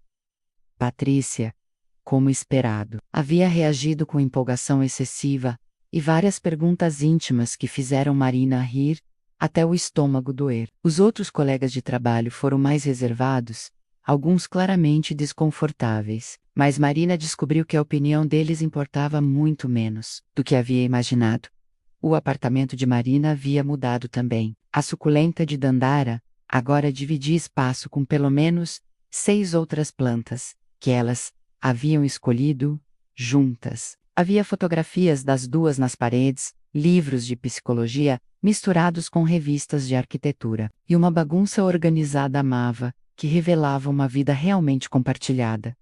S1: Patrícia, como esperado, havia reagido com empolgação excessiva e várias perguntas íntimas que fizeram Marina rir até o estômago doer. Os outros colegas de trabalho foram mais reservados, alguns claramente desconfortáveis, mas Marina descobriu que a opinião deles importava muito menos do que havia imaginado. O apartamento de Marina havia mudado também. A suculenta de Dandara agora dividia espaço com pelo menos 6 outras plantas, que elas haviam escolhido juntas. Havia fotografias das duas nas paredes, livros de psicologia misturados com revistas de arquitetura, e uma bagunça organizada amava, que revelava uma vida realmente compartilhada.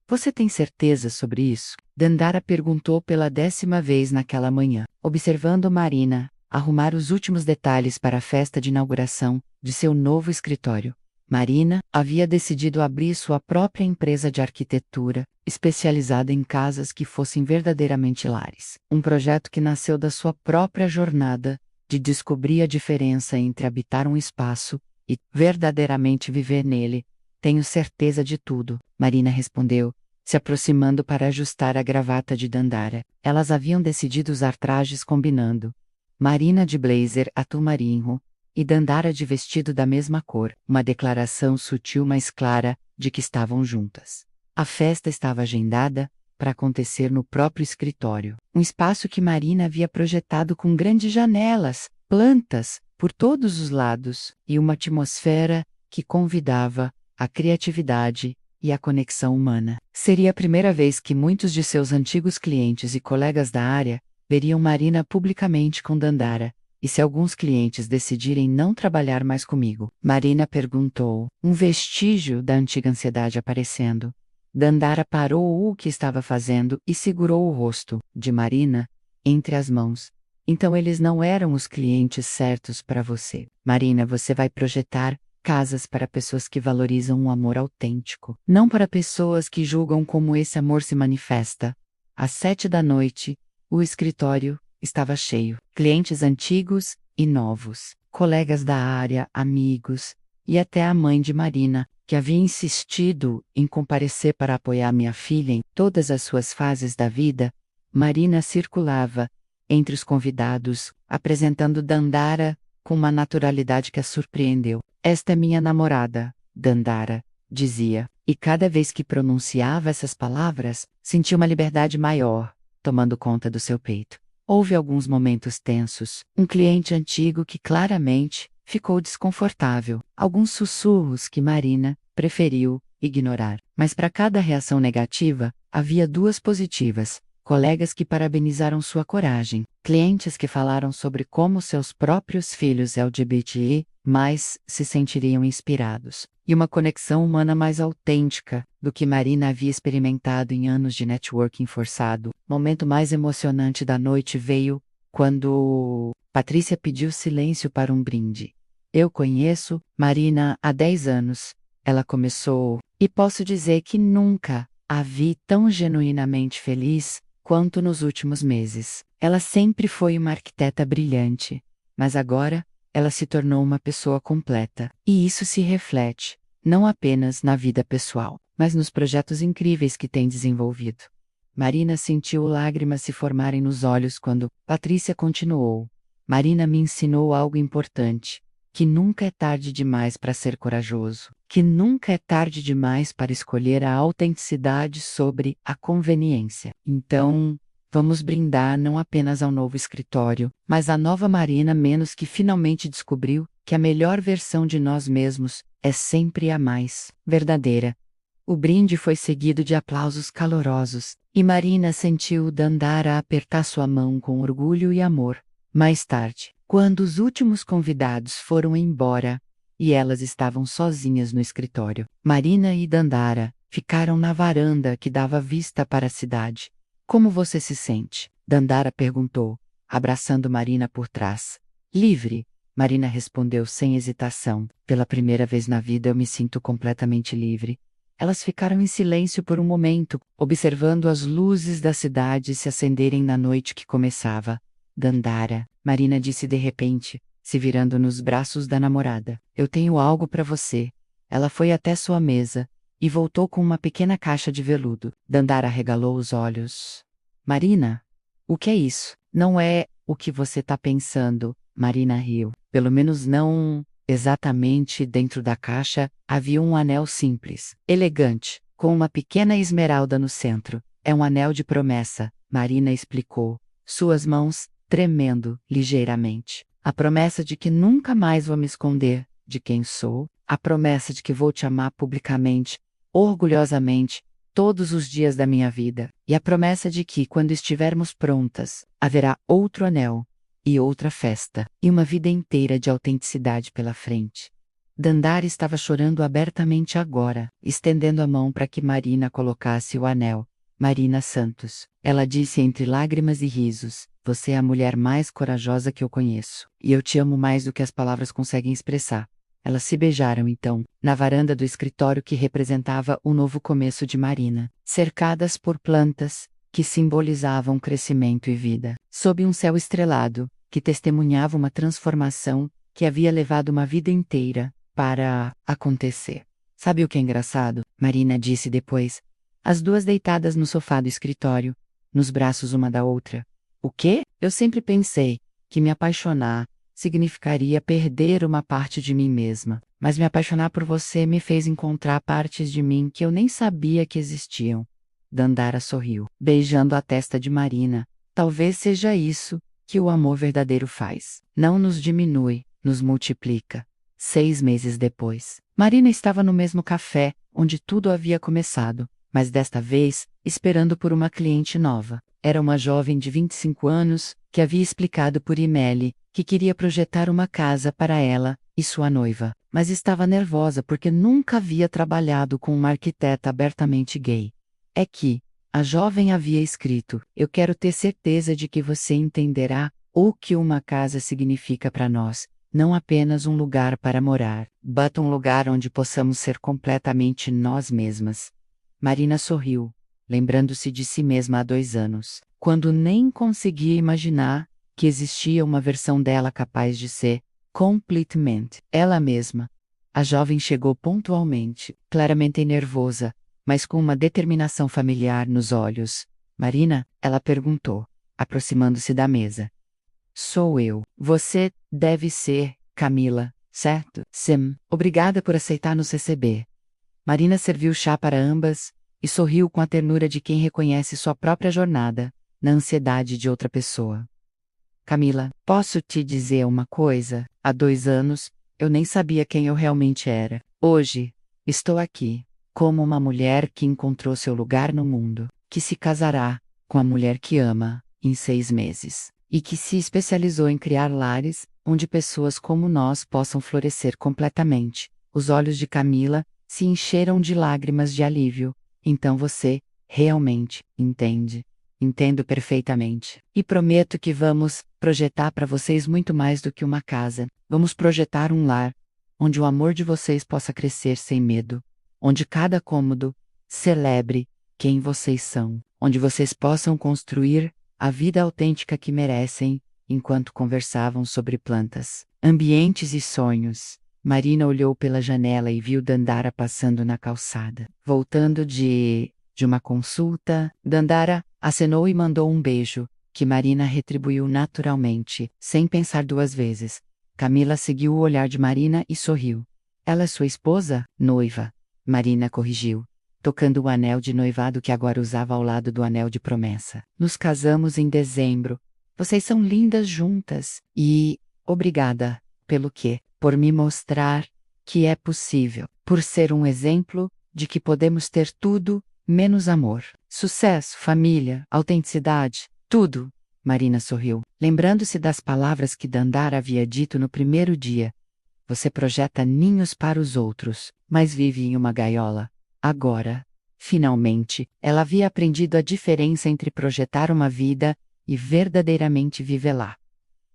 S1: Você tem certeza sobre isso? Dandara perguntou pela 10ª vez naquela manhã, observando Marina arrumar os últimos detalhes para a festa de inauguração de seu novo escritório. Marina havia decidido abrir sua própria empresa de arquitetura, especializada em casas que fossem verdadeiramente lares. Um projeto que nasceu da sua própria jornada de descobrir a diferença entre habitar um espaço e verdadeiramente viver nele. Tenho certeza de tudo, Marina respondeu, se aproximando para ajustar a gravata de Dandara. Elas haviam decidido usar trajes combinando. Marina de blazer azul marinho e Dandara de vestido da mesma cor, uma declaração sutil mas clara de que estavam juntas. A festa estava agendada para acontecer no próprio escritório, um espaço que Marina havia projetado com grandes janelas, plantas por todos os lados e uma atmosfera que convidava a criatividade e a conexão humana. Seria a primeira vez que muitos de seus antigos clientes e colegas da área veriam Marina publicamente com Dandara, E se alguns clientes decidirem não trabalhar mais comigo? Marina perguntou, um vestígio da antiga ansiedade aparecendo. Dandara parou o que estava fazendo e segurou o rosto de Marina entre as mãos. Então eles não eram os clientes certos para você. Marina, você vai projetar casas para pessoas que valorizam um amor autêntico, não para pessoas que julgam como esse amor se manifesta. Às 7 da noite, o escritório estava cheio. Clientes antigos e novos, colegas da área, amigos, e até a mãe de Marina, que havia insistido em comparecer para apoiar minha filha em todas as suas fases da vida. Marina circulava entre os convidados, apresentando Dandara com uma naturalidade que a surpreendeu. Esta é minha namorada, Dandara, dizia, e cada vez que pronunciava essas palavras, sentia uma liberdade maior, tomando conta do seu peito. Houve alguns momentos tensos, um cliente antigo que claramente ficou desconfortável, alguns sussurros que Marina preferiu ignorar. Mas para cada reação negativa, havia duas positivas. Colegas que parabenizaram sua coragem, clientes que falaram sobre como seus próprios filhos LGBTI mais se sentiriam inspirados, e uma conexão humana mais autêntica do que Marina havia experimentado em anos de networking forçado. O momento mais emocionante da noite veio quando Patrícia pediu silêncio para um brinde. Eu conheço Marina há 10 anos, ela começou, e posso dizer que nunca a vi tão genuinamente feliz quanto nos últimos meses. Ela sempre foi uma arquiteta brilhante, mas agora ela se tornou uma pessoa completa. E isso se reflete, não apenas na vida pessoal, mas nos projetos incríveis que tem desenvolvido. Marina sentiu lágrimas se formarem nos olhos quando Patrícia continuou. Marina me ensinou algo importante, que nunca é tarde demais para ser corajoso, que nunca é tarde demais para escolher a autenticidade sobre a conveniência. Então, vamos brindar não apenas ao novo escritório, mas à nova Marina menos que finalmente descobriu que a melhor versão de nós mesmos é sempre a mais verdadeira. O brinde foi seguido de aplausos calorosos, e Marina sentiu Dandara apertar sua mão com orgulho e amor. Mais tarde, quando os últimos convidados foram embora, e elas estavam sozinhas no escritório, Marina e Dandara ficaram na varanda que dava vista para a cidade. Como você se sente? Dandara perguntou, abraçando Marina por trás. Livre, Marina respondeu sem hesitação. Pela primeira vez na vida eu me sinto completamente livre. Elas ficaram em silêncio por um momento, observando as luzes da cidade se acenderem na noite que começava. Dandara, Marina disse de repente, se virando nos braços da namorada. Eu tenho algo para você. Ela foi até sua mesa e voltou com uma pequena caixa de veludo. Dandara arregalou os olhos. Marina, o que é isso? Não é o que você está pensando, Marina riu. Pelo menos não exatamente. Dentro da caixa havia um anel simples, elegante, com uma pequena esmeralda no centro. É um anel de promessa, Marina explicou, suas mãos tremendo ligeiramente. A promessa de que nunca mais vou me esconder de quem sou, a promessa de que vou te amar publicamente, orgulhosamente, todos os dias da minha vida, e a promessa de que, quando estivermos prontas, haverá outro anel, e outra festa, e uma vida inteira de autenticidade pela frente. Dandara estava chorando abertamente agora, estendendo a mão para que Marina colocasse o anel. Marina Santos, ela disse entre lágrimas e risos, você é a mulher mais corajosa que eu conheço, e eu te amo mais do que as palavras conseguem expressar. Elas se beijaram então, na varanda do escritório que representava o novo começo de Marina, cercadas por plantas que simbolizavam crescimento e vida, sob um céu estrelado, que testemunhava uma transformação que havia levado uma vida inteira para acontecer. Sabe o que é engraçado? Marina disse depois, as duas deitadas no sofá do escritório, nos braços uma da outra. O quê? Eu sempre pensei que me apaixonar significaria perder uma parte de mim mesma, mas me apaixonar por você me fez encontrar partes de mim que eu nem sabia que existiam. Dandara sorriu, beijando a testa de Marina. Talvez seja isso que o amor verdadeiro faz. Não nos diminui, nos multiplica. 6 meses depois, Marina estava no mesmo café, onde tudo havia começado, mas desta vez, esperando por uma cliente nova. Era uma jovem de 25 anos, que havia explicado por e-mail que queria projetar uma casa para ela e sua noiva, mas estava nervosa porque nunca havia trabalhado com uma arquiteta abertamente gay. É que a jovem havia escrito: "Eu quero ter certeza de que você entenderá o que uma casa significa para nós, não apenas um lugar para morar, mas um lugar onde possamos ser completamente nós mesmas." Marina sorriu, lembrando-se de si mesma há 2 anos, quando nem conseguia imaginar que existia uma versão dela capaz de ser completamente ela mesma. A jovem chegou pontualmente, claramente nervosa, mas com uma determinação familiar nos olhos. "Marina?" ela perguntou, aproximando-se da mesa. "Sou eu. Você deve ser Camila, certo?" "Sim. Obrigada por aceitar nos receber." Marina serviu chá para ambas e sorriu com a ternura de quem reconhece sua própria jornada na ansiedade de outra pessoa. "Camila, posso te dizer uma coisa? Há 2 anos, eu nem sabia quem eu realmente era. Hoje, estou aqui, como uma mulher que encontrou seu lugar no mundo, que se casará com a mulher que ama em 6 meses, e que se especializou em criar lares onde pessoas como nós possam florescer completamente." Os olhos de Camila se encheram de lágrimas de alívio. "Então você realmente entende." "Entendo perfeitamente. E prometo que vamos projetar para vocês muito mais do que uma casa. Vamos projetar um lar, onde o amor de vocês possa crescer sem medo, onde cada cômodo celebre quem vocês são, onde vocês possam construir a vida autêntica que merecem." Enquanto conversavam sobre plantas, ambientes e sonhos, Marina olhou pela janela e viu Dandara passando na calçada. Voltando de uma consulta, Dandara acenou e mandou um beijo, que Marina retribuiu naturalmente, sem pensar 2 vezes. Camila seguiu o olhar de Marina e sorriu. "Ela é sua esposa?" "Noiva." Marina corrigiu, tocando o anel de noivado que agora usava ao lado do anel de promessa. "Nos casamos em dezembro. Vocês são lindas juntas. E obrigada pelo quê? Por me mostrar que é possível, por ser um exemplo de que podemos ter tudo menos amor. Sucesso, família, autenticidade, tudo." Marina sorriu, lembrando-se das palavras que Dandara havia dito no primeiro dia. "Você projeta ninhos para os outros, mas vive em uma gaiola." Agora, finalmente, ela havia aprendido a diferença entre projetar uma vida e verdadeiramente vivê-la.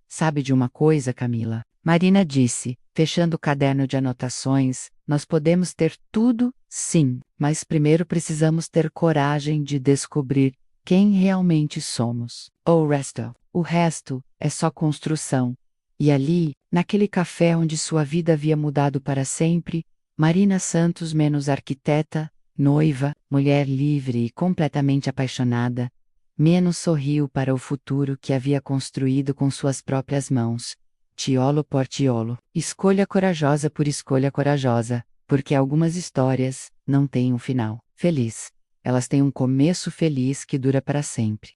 S1: "Sabe de uma coisa, Camila?" Marina disse, fechando o caderno de anotações. "Nós podemos ter tudo, sim, mas primeiro precisamos ter coragem de descobrir quem realmente somos. O resto é só construção." E ali, naquele café onde sua vida havia mudado para sempre, Marina Santos, menos arquiteta, noiva, mulher livre e completamente apaixonada, menos sorriu para o futuro que havia construído com suas próprias mãos. Tiolo por tiolo. Escolha corajosa por escolha corajosa, porque algumas histórias não têm um final feliz. Elas têm um começo feliz que dura para sempre.